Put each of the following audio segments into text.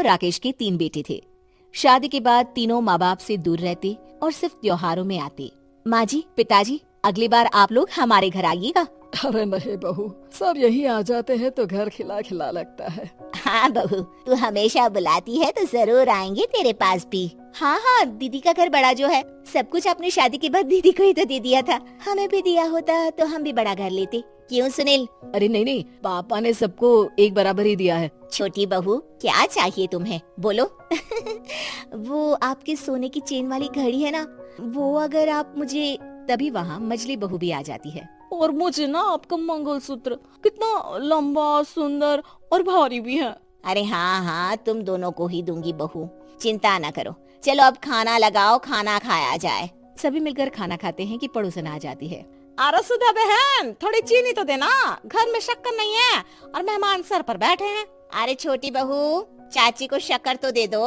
और राकेश के 3 बेटे थे। शादी के बाद तीनों माँ बाप से दूर रहते और सिर्फ त्योहारों में आते। माँ जी, पिताजी, अगली बार आप लोग हमारे घर आइएगा। अरे नहीं बहू, सब यही आ जाते हैं तो घर खिला खिला लगता है। हाँ बहू, तू हमेशा बुलाती है तो जरूर आएंगे तेरे पास भी। हाँ हाँ, दीदी का घर बड़ा जो है, सब कुछ अपनी शादी के बाद दीदी को ही तो दे दिया था। हमें भी दिया होता तो हम भी बड़ा घर लेते। क्यों सुनील? अरे नहीं, पापा ने सबको एक बराबर ही दिया है। छोटी बहू, क्या चाहिए तुम्हें, बोलो। वो आपके सोने की चेन वाली घड़ी है ना, वो अगर आप मुझे। तभी वहाँ मजली बहू भी आ जाती है। और मुझे ना आपका मंगलसूत्र कितना लंबा, सुंदर और भारी भी है। अरे हाँ हाँ, तुम दोनों को ही दूंगी बहू, चिंता न करो। चलो अब खाना लगाओ, खाना खाया जाए। सभी मिलकर खाना खाते हैं कि पड़ोसन आ जाती है। अरे सुधा बहन, थोड़ी चीनी तो देना, घर में शक्कर नहीं है और मेहमान सर पर बैठे हैं। अरे छोटी बहू, चाची को शक्कर तो दे दो।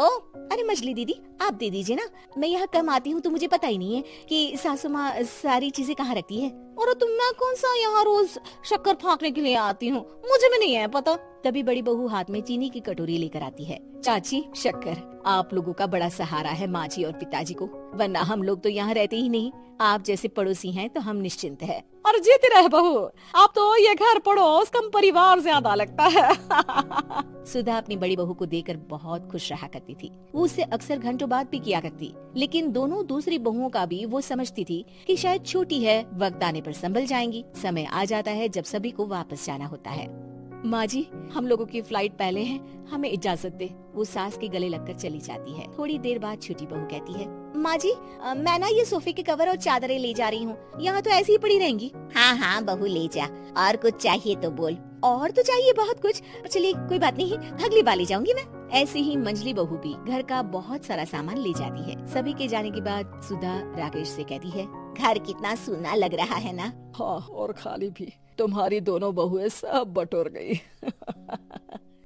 अरे मछली दीदी, आप दे दीजिए ना, मैं यहाँ कम आती हूँ तो मुझे पता ही नहीं है कि सासू माँ सारी चीजें कहाँ रखती है। और तुम, मैं कौन सा यहाँ रोज शक्कर फाँकने के लिए आती हूँ, मुझे भी नहीं है पता। तभी बड़ी बहू हाथ में चीनी की कटोरी लेकर आती है। चाची, शक्कर आप लोगों का बड़ा सहारा है माँ जी और पिताजी को, वरना हम लोग तो यहाँ रहते ही नहीं। आप जैसे पड़ोसी हैं तो हम निश्चिंत है। और जीती रहे बहू, आप तो ये घर पड़ोस कम परिवार ज्यादा लगता है। सुधा अपनी बड़ी बहू को देखकर बहुत खुश रहा करती थी। वो उससे अक्सर घंटों बात भी किया करती, लेकिन दोनों दूसरी बहुओं का भी वो समझती थी कि शायद छोटी है, वक्त आने पर संभल जाएंगी। समय आ जाता है जब सभी को वापस जाना होता है। माँ जी, हम लोगों की फ्लाइट पहले है, हमें इजाजत दे। वो सास के गले लगकर चली जाती है। थोड़ी देर बाद छोटी बहू कहती है, माँ जी, मैं ना ये सोफे के कवर और चादरें ले जा रही हूँ, यहाँ तो ऐसी ही पड़ी रहेंगी। हाँ हाँ बहू, ले जा, और कुछ चाहिए तो बोल। और तो चाहिए बहुत कुछ, चलिए कोई बात नहीं, अगली बार ले जाऊंगी मैं। ऐसे ही मंजली बहू भी घर का बहुत सारा सामान ले जाती है। सभी के जाने के बाद सुधा राकेश से कहती है, घर कितना सूना लग रहा है ना। हाँ, और खाली भी। तुम्हारी दोनों बहुएं सब बटोर गई।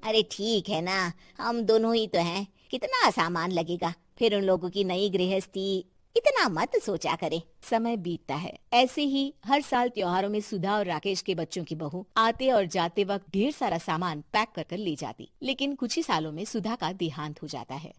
अरे ठीक है ना, हम दोनों ही तो हैं, कितना सामान लगेगा, फिर उन लोगों की नई गृहस्थी, इतना मत सोचा करे। समय बीतता है। ऐसे ही हर साल त्योहारों में सुधा और राकेश के बच्चों की बहू आते और जाते वक्त ढेर सारा सामान पैक कर कर ले जाती। लेकिन कुछ ही सालों में सुधा का देहांत हो जाता है।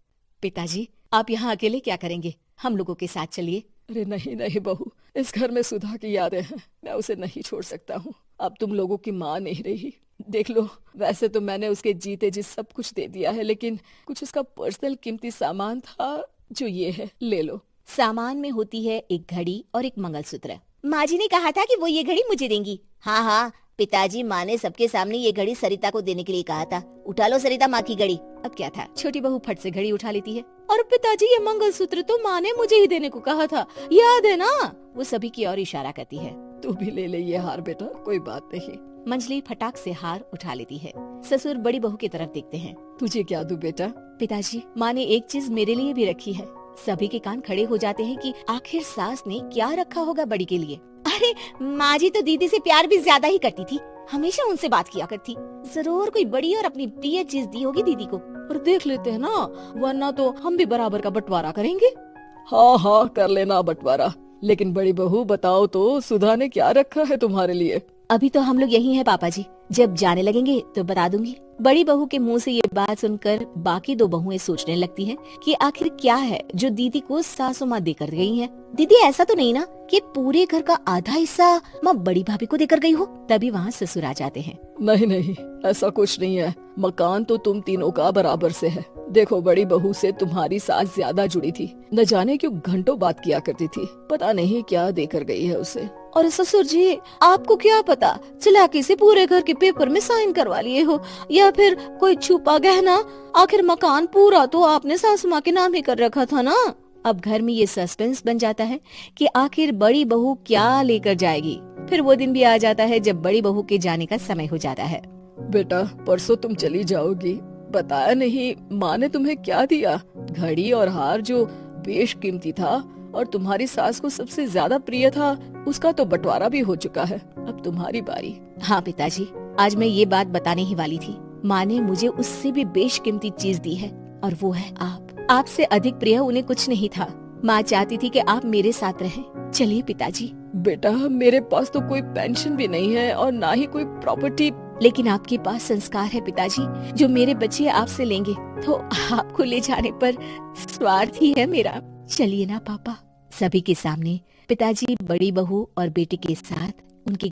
पिताजी, आप यहाँ अकेले क्या करेंगे, हम लोगों के साथ चलिए। अरे नहीं नहीं बहू, इस घर में सुधा की यादें हैं, मैं उसे नहीं छोड़ सकता हूँ। अब तुम लोगों की माँ नहीं रही। देख लो, वैसे तो मैंने उसके जीते जी सब कुछ दे दिया है, लेकिन कुछ उसका पर्सनल कीमती सामान था जो ये है, ले लो। सामान में होती है एक घड़ी और एक मंगलसूत्र। माँ जी ने कहा था कि वो ये घड़ी मुझे देंगी। हाँ हाँ पिताजी, माँ ने सबके सामने ये घड़ी सरिता को देने के लिए कहा था। उठा लो सरिता माँ की घड़ी। अब क्या था, छोटी बहू फट से घड़ी उठा लेती है। और पिताजी, ये मंगलसूत्र तो माँ ने मुझे ही देने को कहा था, याद है ना। वो सभी की ओर इशारा करती है। तू भी ले ले ये हार बेटा, कोई बात नहीं। मंजली फटाक से हार उठा लेती है। ससुर बड़ी बहू की तरफ देखते हैं। तुझे क्या दूं बेटा? पिताजी, माँ ने एक चीज मेरे लिए भी रखी है। सभी के कान खड़े हो जाते हैं कि आखिर सास ने क्या रखा होगा बड़ी के लिए। अरे माँ जी तो दीदी से प्यार भी ज्यादा ही करती थी, हमेशा उनसे बात किया करती। जरूर कोई बड़ी और अपनी प्रिय चीज दी होगी दीदी को। और देख लेते हैं ना, वरना तो हम भी बराबर का बंटवारा करेंगे। हाँ हाँ, कर लेना बंटवारा। लेकिन बड़ी बहू बताओ तो, सुधा ने क्या रखा है तुम्हारे लिए? अभी तो हम लोग यही हैं पापा जी, जब जाने लगेंगे तो बता दूंगी। बड़ी बहू के मुंह से ये बात सुनकर बाकी दो बहुएं सोचने लगती हैं कि आखिर क्या है जो दीदी को सासू माँ देकर गई हैं। दीदी, ऐसा तो नहीं ना कि पूरे घर का आधा हिस्सा माँ बड़ी भाभी को देकर गई हो? तभी वहाँ ससुर आ जाते हैं। नहीं नहीं, ऐसा कुछ नहीं है। मकान तो तुम तीनों का बराबर से है। देखो, बड़ी बहू से तुम्हारी सास ज्यादा जुड़ी थी, न जाने क्यों घंटों बात किया करती थी। पता नहीं क्या देकर गई है उसे। और ससुर जी, आपको क्या पता, चालाकी से पूरे घर के पेपर में साइन करवा लिए हो, या फिर कोई छुपा गहना। आखिर मकान पूरा तो आपने सासू माँ के नाम ही कर रखा था ना। अब घर में ये सस्पेंस बन जाता है कि आखिर बड़ी बहू क्या लेकर जाएगी। फिर वो दिन भी आ जाता है जब बड़ी बहू के जाने का समय हो जाता है। बेटा, परसों तुम चली जाओगी, बताया नहीं माँ ने तुम्हें क्या दिया? घड़ी और हार जो बेशकीमती था और तुम्हारी सास को सबसे ज्यादा प्रिय था, उसका तो बंटवारा भी हो चुका है। अब तुम्हारी बारी। हाँ पिताजी, आज मैं ये बात बताने ही वाली थी। माँ ने मुझे उससे भी बेशकीमती चीज दी है, और वो है आप। आपसे अधिक प्रिय उन्हें कुछ नहीं था। माँ चाहती थी कि आप मेरे साथ रहें। चलिए पिताजी। बेटा, मेरे पास तो कोई पेंशन भी नहीं है और ना ही कोई प्रॉपर्टी। लेकिन आपके पास संस्कार है पिताजी, जो मेरे बच्चे आपसे लेंगे, तो आपको ले जाने पर स्वार्थ ही है मेरा। चलिए ना पापा। सभी के सामने पिताजी बड़ी बहू और बेटी के साथ उनकी